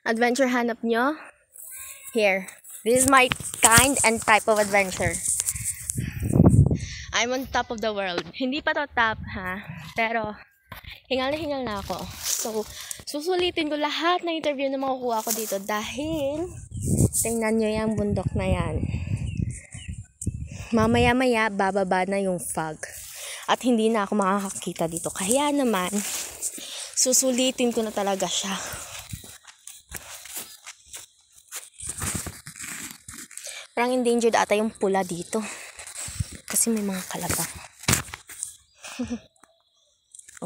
Adventure hanap nyo? Here. This is my kind and type of adventure. I'm on top of the world. Hindi pa to top, ha? Pero, hingal na ako. So, susulitin ko lahat ng interview na makukuha ko dito dahil tingnan nyo yung bundok na yan. Mamaya-maya, bababa na yung fog. At hindi na ako makakakita dito. Kaya naman, susulitin ko na talaga siya. Parang endangered ata yung pula dito. Kasi may mga kalabaw.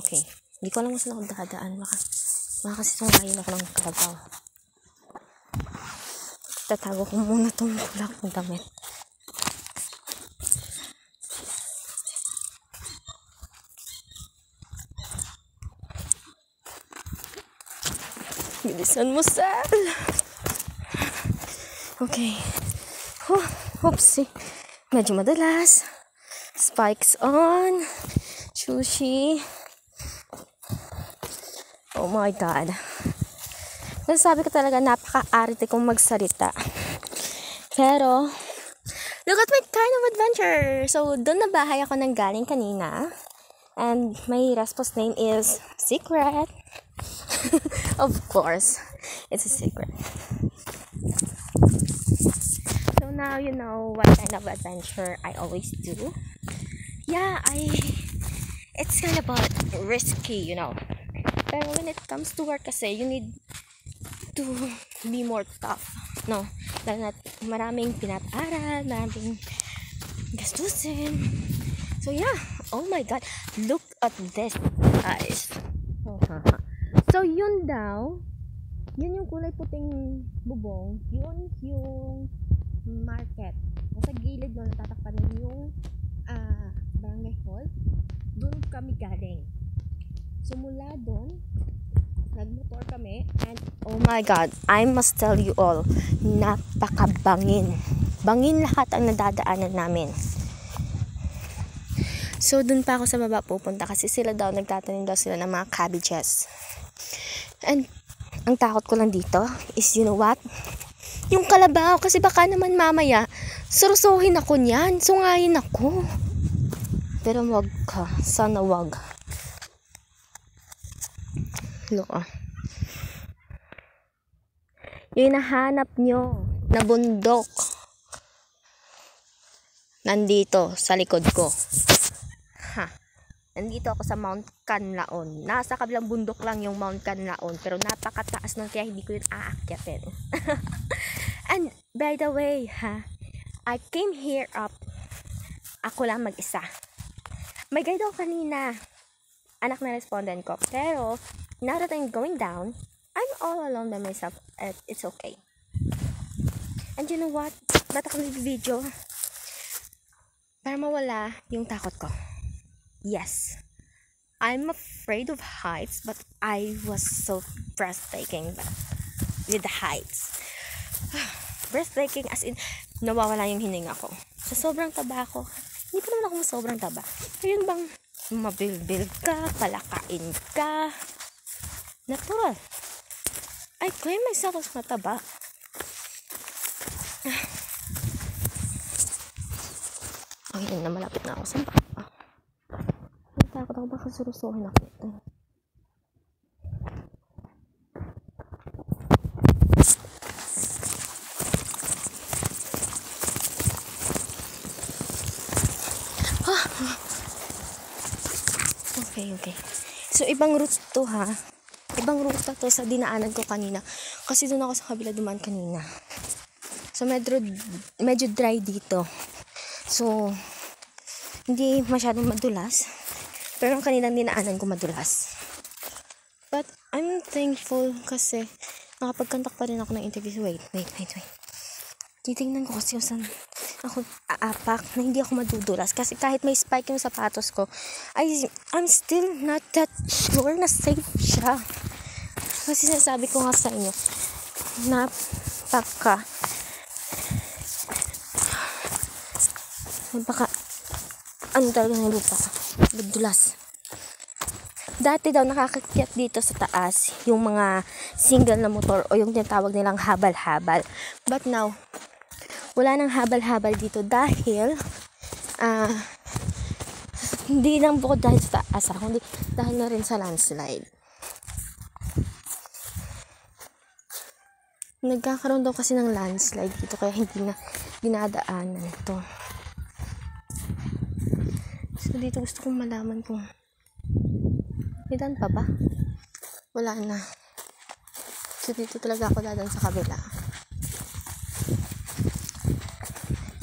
Okay. Hindi ko alam kung saan ako dadaan. Baka kasi sungkayin ako ng kalabaw. Tatago ko muna itong pula kong damit. Bilisan mo, Sal! Okay. Oopsie. Medyo madalas. Spikes on. Sushi. Oh my God. Nasabi ko talaga napaka-arte kong magsalita. Pero, look at my kind of adventure. So, doon na bahay ako nang galing kanina. And my response name is Secret. Of course, it's a secret. So now you know what kind of adventure I always do. Yeah, it's kind of risky, you know. Pero when it comes to work kasi, you need to be more tough, no? Dahil maraming pinat-aral, maraming gastusin. So yeah, oh my God, look at this, guys. So yun daw, yun yung kulay puting bubong, yun yung market. Nasa gilid doon, natatakpan yung barangay hall. Doon kami galing. So mula doon, nagmotor kami, and oh my God, I must tell you all, napakabangin. Bangin lahat ang nadadaanan namin. So doon pa ako sa baba pupunta kasi sila daw, nagtatanim daw sila ng mga cabbages. And ang takot ko lang dito is, you know what? Yung kalabaw, kasi baka naman mamaya surusuhin ako niyan, sungayin ako. Pero wag ka, sana wag. Look, yung nahanap nyo na bundok nandito sa likod ko. Nandito ako sa Mount Canlaon. Nasa kabilang bundok lang yung Mount Canlaon, pero napakataas nun kaya hindi ko yun aakyatin. And by the way, I came here up. Ako lang mag-isa. May guide ako kanina. Anak na respondent ko. Pero, now that I'm going down, I'm all alone by myself. It's okay. And you know what? Ba't ako nag-video? Para mawala yung takot ko. Yes, I'm afraid of heights, but I was so breathtaking with the heights. Breathtaking as in, nawawala yung hininga ko. So, sobrang taba ko. Hindi pa naman ako sobrang taba. Pero yun bang mabilbil ka, palakain ka. Natural. I claim myself as mataba. Ayun na, malapit na ako sa baba. Takot ako baka surusuhin ako ito. Okay. So, ibang route to, ha? Ibang route to sa dinaanan ko kanina. Kasi doon ako sa kabila dumaan kanina. So, medyo dry dito. So, hindi masyadong madulas. Pero ang kanilang dinaanan ko madulas. But I'm thankful kasi nakapagkantak pa rin ako ng interview. Wait. Titingnan ko kasi kung saan ako aapak na hindi ako madudulas. Kasi kahit may spike yung sapatos ko, I'm still not that sure na safe siya. Kasi sinasabi ko nga sa inyo, napaka ano talaga ng lupa, dulas. dati daw nakakakyat dito sa taas yung mga single na motor o yung tinatawag nilang habal-habal. But now, wala nang habal-habal dito dahil hindi lang bukod dahil sa taas, kundi dahil na rin sa landslide. Nagkakaroon daw kasi ng landslide dito kaya hindi na dinadaanan ito. So dito gusto kong malaman kung may daan pa ba? Wala na. So dito talaga ako dadaan sa kabila.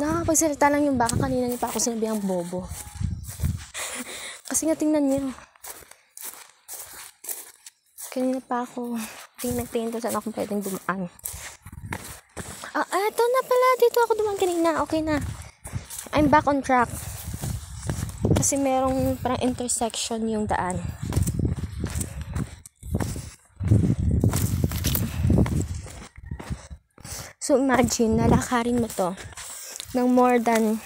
Nakakapagsalita lang yung baka. Kanina niya pa ako sinabi ang bobo. Kasi nga tingnan niyo. Kanina pa ako tingnan kung saan ako pwedeng dumaan. Eto na pala. Dito ako dumaan kanina. Okay na. I'm back on track. Kasi merong parang intersection yung daan. So imagine, nalakarin mo to ng more than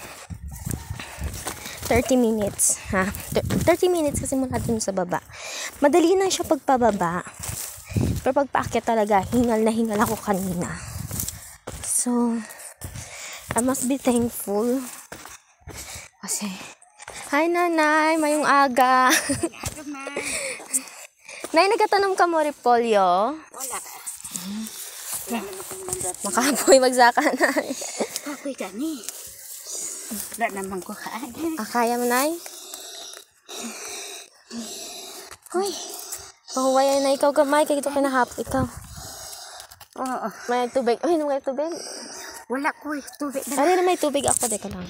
30 minutes. 30 minutes kasi mula dun sa baba. Madali na siya pagpababa. Pero pagpaakyat talaga, hingal na hingal ako kanina. So, I must be thankful. Kasi, hi nanay, mayong aga. Nay, nagtatanong ka mo repolyo? Wala ka. Makapoy magsaka na. Kapoy ka ni. Wala naman ko kaan. Kaya mo, nay? Hoy. Pahuwayan na ikaw gamay, kaya ito kinahap ikaw. Oo. May tubig. Ay, may tubig. Wala ko tubig. Ano na may tubig ako, deka lang.